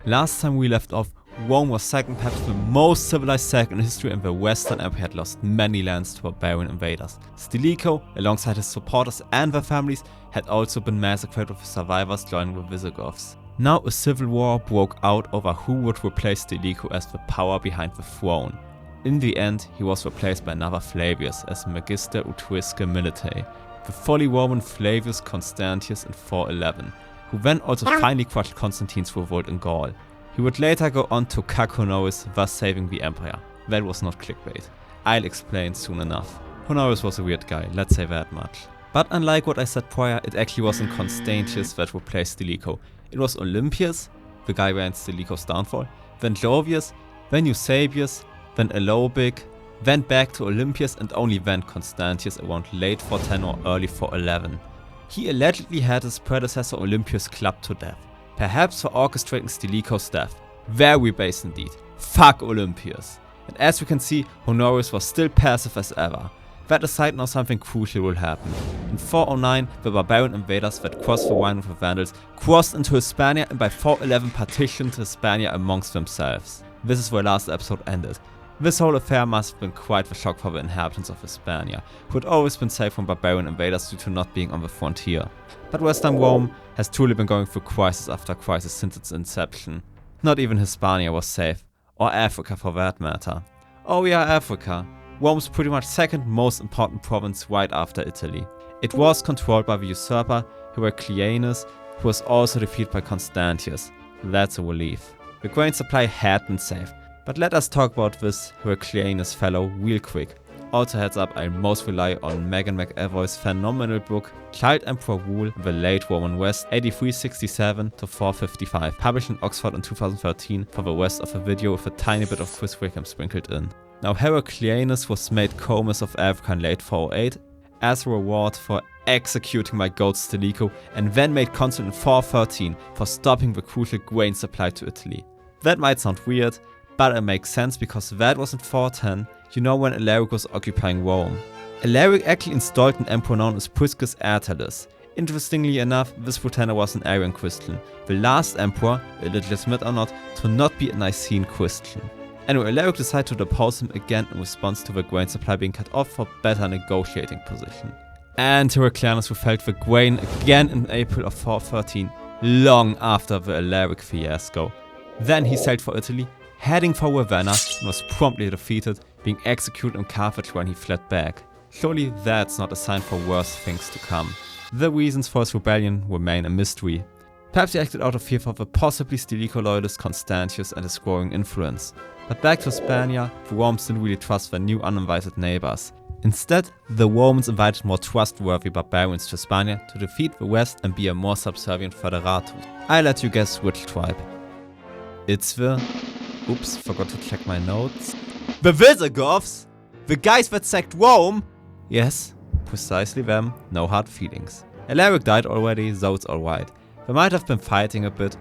Last time we left off, Rome was second, perhaps the most civilized second in history, and the Western Empire had lost many lands to barbarian invaders. Stilicho, alongside his supporters and their families, had also been massacred, with survivors joining the Visigoths. Now a civil war broke out over who would replace Stilicho as the power behind the throne. In the end, he was replaced by another Flavius as Magister Utriusque Militae, the fully Roman Flavius Constantius in 411, who then also finally crushed Constantine's revolt in Gaul. He would later go on to cuck Honorius, thus saving the empire. That was not clickbait. I'll explain soon enough. Honorius was a weird guy, let's say that much. But unlike what I said prior, it actually wasn't Constantius that replaced Stilicho. It was Olympius, the guy behind Stilicho's downfall, then Jovius, then Eusebius, then Alobic, then back to Olympius, and only then Constantius around late 410 or early 411. He allegedly had his predecessor Olympius clubbed to death, perhaps for orchestrating Stilicho's death. Very base indeed. Fuck Olympius. And as we can see, Honorius was still passive as ever. That aside, now something crucial will happen. In 409, the barbarian invaders that crossed the Rhine with the Vandals crossed into Hispania, and by 411 partitioned Hispania amongst themselves. This is where last episode ended. This whole affair must have been quite the shock for the inhabitants of Hispania, who had always been safe from barbarian invaders due to not being on the frontier. But Western Rome has truly been going through crisis after crisis since its inception. Not even Hispania was safe, or Africa for that matter. Oh yeah, Africa. Rome's pretty much second most important province right after Italy. It was controlled by the usurper Heraclianus, who was also defeated by Constantius. That's a relief. The grain supply had been saved. But let us talk about this Heraclianus fellow real quick. Also heads up, I most rely on Megan McEvoy's phenomenal book Child Emperor Rule in the Late Roman West 8367 to 455, published in Oxford in 2013, for the rest of the video with a tiny bit of Chris Wickham sprinkled in. Now Heraclianus was made Comus of Africa in late 408 as a reward for executing my goat Stilicho, and then made consul in 413 for stopping the crucial grain supply to Italy. That might sound weird, but it makes sense because that was in 410, you know, when Alaric was occupying Rome. Alaric actually installed an emperor known as Priscus Attalus. Interestingly enough, this pretender was an Arian Christian, the last emperor, illegitimate or not, to not be a Nicene Christian. Anyway, Alaric decided to depose him again in response to the grain supply being cut off for better negotiating position. And Heraclianus withheld the grain again in April of 413, long after the Alaric fiasco. Then he sailed for Italy, heading for Ravenna, and was promptly defeated, being executed in Carthage when he fled back. Surely that's not a sign for worse things to come. The reasons for his rebellion remain a mystery. Perhaps he acted out of fear for the possibly Stilicho loyalist Constantius and his growing influence. But back to Hispania, the Romans didn't really trust their new uninvited neighbors. Instead, the Romans invited more trustworthy barbarians to Hispania to defeat the West and be a more subservient foederatus. I let you guess which tribe. It's the... Oops, forgot to check my notes. The Visigoths! The guys that sacked Rome! Yes, precisely them, no hard feelings. Alaric died already, so it's alright. They might have been fighting a bit,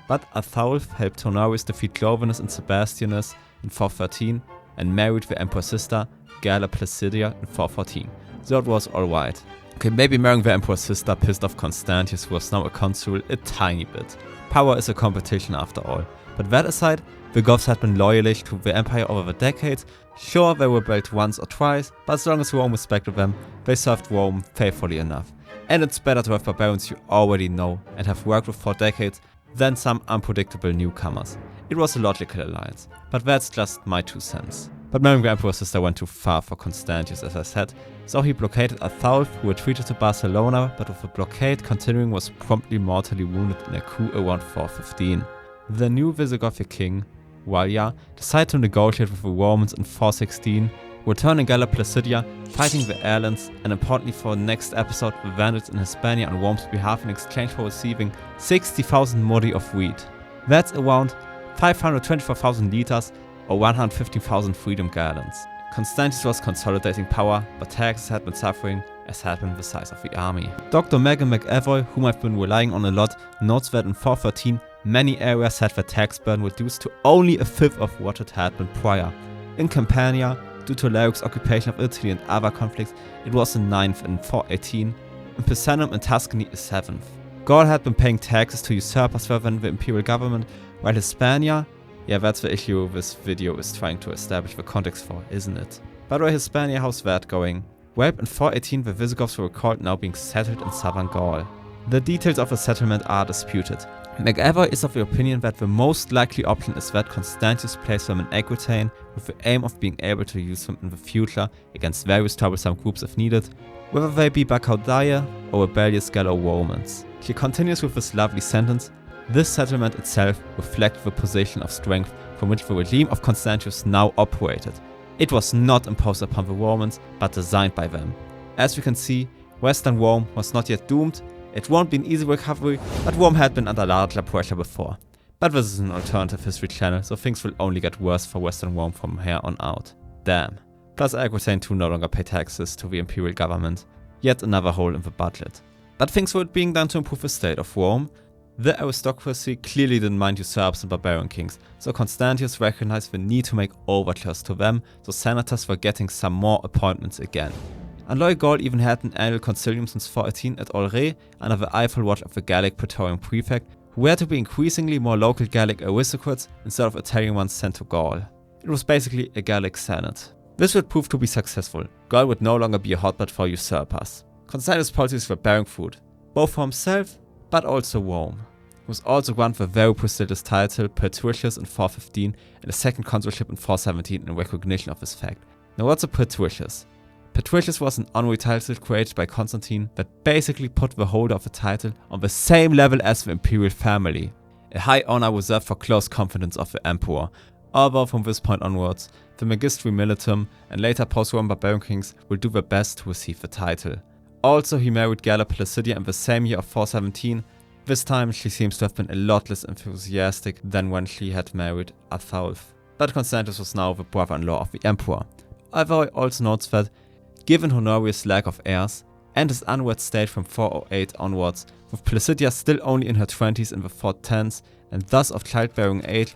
but Athaulf helped Honorius defeat Clovinus and Sebastianus in 413 and married the emperor's sister, Galla Placidia, in 414, so it was alright. Okay, maybe marrying the emperor's sister pissed off Constantius, who was now a consul, a tiny bit. Power is a competition after all. But that aside, the Goths had been loyalish to the empire over the decades. Sure, they rebelled once or twice, but as long as Rome respected them, they served Rome faithfully enough. And it's better to have barbarians you already know and have worked with for decades than some unpredictable newcomers. It was a logical alliance, but that's just my 2 cents. But marrying the emperor's sister went too far for Constantius, as I said, so he blockaded Athaulf, who retreated to Barcelona, but with the blockade continuing was promptly mortally wounded in a coup around 415. The new Visigothic king, Wallia, decided to negotiate with the Romans in 416, returning Galla Placidia, fighting the Alans, and importantly for the next episode, the Vandals in Hispania on Rome's behalf in exchange for receiving 60,000 modi of wheat. That's around 524,000 liters or 115,000 freedom gallons. Constantius was consolidating power, but taxes had been suffering, as had been the size of the army. Dr. Megan McEvoy, whom I've been relying on a lot, notes that in 413, many areas had their tax burden reduced to only a fifth of what it had been prior. In Campania, due to Alaric's occupation of Italy and other conflicts, it was the 9th in 418. In Picenum and Tuscany, a 7th. Gaul had been paying taxes to usurpers rather than the imperial government, While Hispania, yeah, that's the issue this video is trying to establish the context for, isn't it? By the way, Hispania, how's that going? Well, in 418 the Visigoths were recalled now being settled in southern Gaul. The details of the settlement are disputed. McEver is of the opinion that the most likely option is that Constantius placed them in Aquitaine with the aim of being able to use them in the future against various troublesome groups if needed, whether they be Bacaudae or rebellious Gallo-Romans. He continues with this lovely sentence: this settlement itself reflects the position of strength from which the regime of Constantius now operated. It was not imposed upon the Romans, but designed by them. As we can see, Western Rome was not yet doomed. It won't be an easy recovery, but Rome had been under larger pressure before. But this is an alternative history channel, so things will only get worse for Western Rome from here on out. Damn. Plus Aquitaine too no longer pay taxes to the imperial government. Yet another hole in the budget. But things were being done to improve the state of Rome. The aristocracy clearly didn't mind usurpers and barbarian kings, so Constantius recognized the need to make overtures to them, so senators were getting some more appointments again. Unloy Gaul even had an annual concilium since 418 at Olre under the eyeful watch of the Gallic Praetorian prefect, who were to be increasingly more local Gallic aristocrats instead of Italian ones sent to Gaul. It was basically a Gallic senate. This would prove to be successful. Gaul would no longer be a hotbed for usurpers. Constantius' policies were bearing fruit, both for himself but also Rome. He was also granted the very prestigious title Patricius in 415 and a second consulship in 417 in recognition of this fact. Now what's a Patricius? Patricius was an honorary title created by Constantine that basically put the holder of the title on the same level as the imperial family. A high honor reserved for close confidants of the emperor, although from this point onwards, the Magistri Militum and later post-Roman barbarian kings will do their best to receive the title. Also, he married Galla Placidia in the same year of 417. This time she seems to have been a lot less enthusiastic than when she had married Athaulf. But Constantius was now the brother-in-law of the emperor. Although he also notes that, given Honorius' lack of heirs, and his unwed state from 408 onwards, with Placidia still only in her 20s in the 410s, and thus of childbearing age,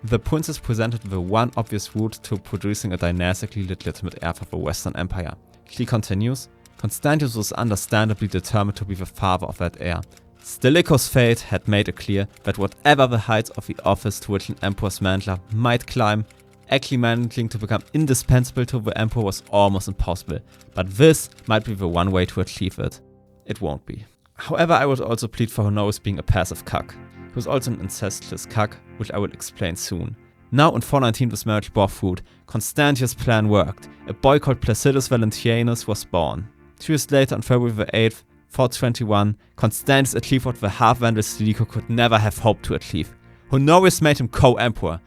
the princess presented the one obvious route to producing a dynastically legitimate heir for the Western Empire. She continues, Constantius was understandably determined to be the father of that heir. Stilicho's fate had made it clear that whatever the heights of the office to which an emperor's mantler might climb, actually managing to become indispensable to the emperor was almost impossible, but this might be the one way to achieve it. It won't be. However, I would also plead for Honorius being a passive cuck. He was also an incestuous cuck, which I will explain soon. Now in 419 this marriage bore fruit. Constantius' plan worked. A boy called Placidus Valentinianus was born. 2 years later, on February 8th, 421, Constantius achieved what the half-vandal Stilicho could never have hoped to achieve. Honorius made him co-emperor.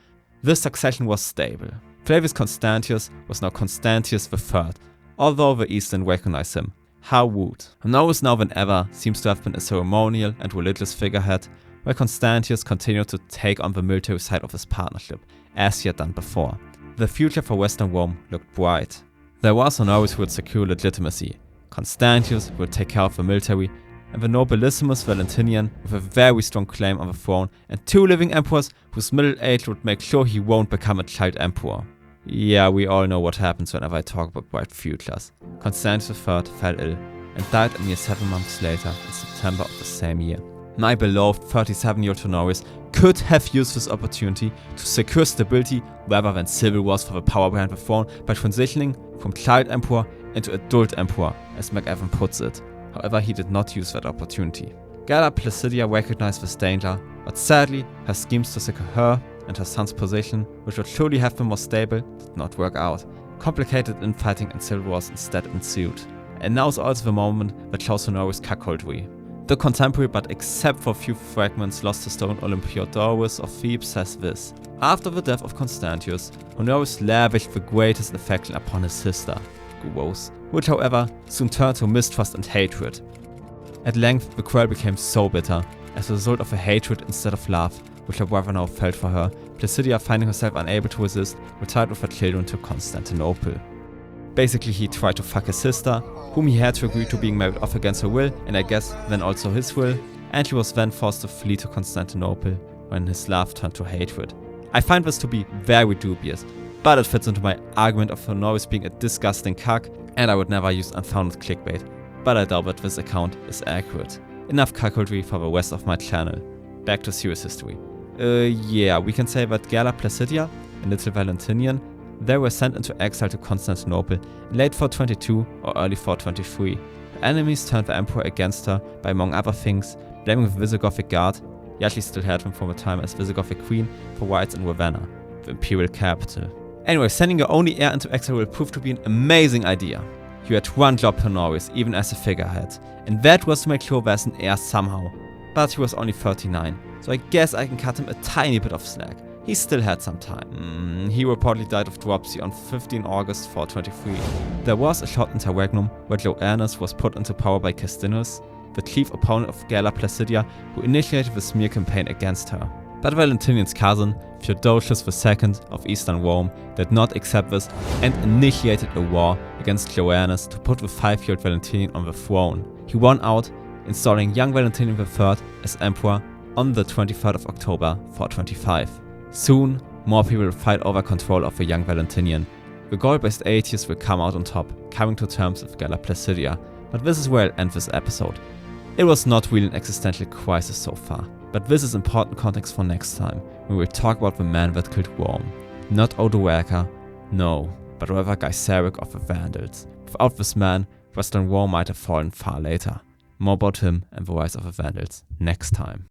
This succession was stable. Flavius Constantius was now Constantius III, although the East didn't recognize him. How rude. Honorius now than ever seems to have been a ceremonial and religious figurehead, while Constantius continued to take on the military side of his partnership, as he had done before. The future for Western Rome looked bright. There was Honorius who would secure legitimacy, Constantius would take care of the military, and the nobilissimus Valentinian with a very strong claim on the throne, and 2 living emperors whose middle age would make sure he won't become a child emperor. Yeah, we all know what happens whenever I talk about bright futures. Constantius III fell ill and died a mere 7 months later in September of the same year. My beloved 37-year-old Honorius could have used this opportunity to secure stability rather than civil wars for the power behind the throne by transitioning from child emperor into adult emperor, as McEvan puts it. However, he did not use that opportunity. Galla Placidia recognized this danger, but sadly, her schemes to secure her and her son's position, which would surely have been more stable, did not work out. Complicated infighting and civil wars instead ensued. And now is also the moment that shows Honorius' Cuckoldry. The contemporary, but except for a few fragments lost to stone, Olympiodorus of Thebes says this: after the death of Constantius, Honorius lavished the greatest affection upon his sister, gross, which however soon turned to mistrust and hatred. At length, the quarrel became so bitter, as a result of a hatred instead of love, which her brother now felt for her, Placidia, finding herself unable to resist, retired with her children to Constantinople. Basically, he tried to fuck his sister, whom he had to agree to being married off against her will, and I guess then also his will, and she was then forced to flee to Constantinople when his love turned to hatred. I find this to be very dubious, but it fits into my argument of Honorius being a disgusting cuck, and I would never use unfounded clickbait, but I doubt that this account is accurate. Enough cuckoldry for the rest of my channel. Back to serious history. Yeah, we can say that Galla Placidia, a little Valentinian, they were sent into exile to Constantinople in late 422 or early 423. Her enemies turned the emperor against her by, among other things, blaming the Visigothic guard, he actually still had him from a time as Visigothic queen, for riots in Ravenna, the imperial capital. Anyway, sending your only heir into exile will prove to be an amazing idea. You had one job, Honorius, even as a figurehead, and that was to make sure there's an heir somehow. But he was only 39, so I guess I can cut him a tiny bit of slack. He still had some time. He reportedly died of dropsy on 15 August 423. There was a short interregnum where Joannes was put into power by Castinus, the chief opponent of Galla Placidia, who initiated the smear campaign against her. But Valentinian's cousin, Theodosius II of Eastern Rome, did not accept this and initiated a war against Joannes to put the 5-year-old Valentinian on the throne. He won out, installing young Valentinian III as emperor on the 23rd of October 425. Soon, more people will fight over control of the young Valentinian. The Gaul-based atheists will come out on top, coming to terms with Galla Placidia, but this is where I'll end this episode. It was not really an existential crisis so far, but this is important context for next time, when we'll talk about the man that killed Rome. Not Odoacer, no, but rather Gaiseric of the Vandals. Without this man, Western Rome might have fallen far later. More about him and the rise of the Vandals next time.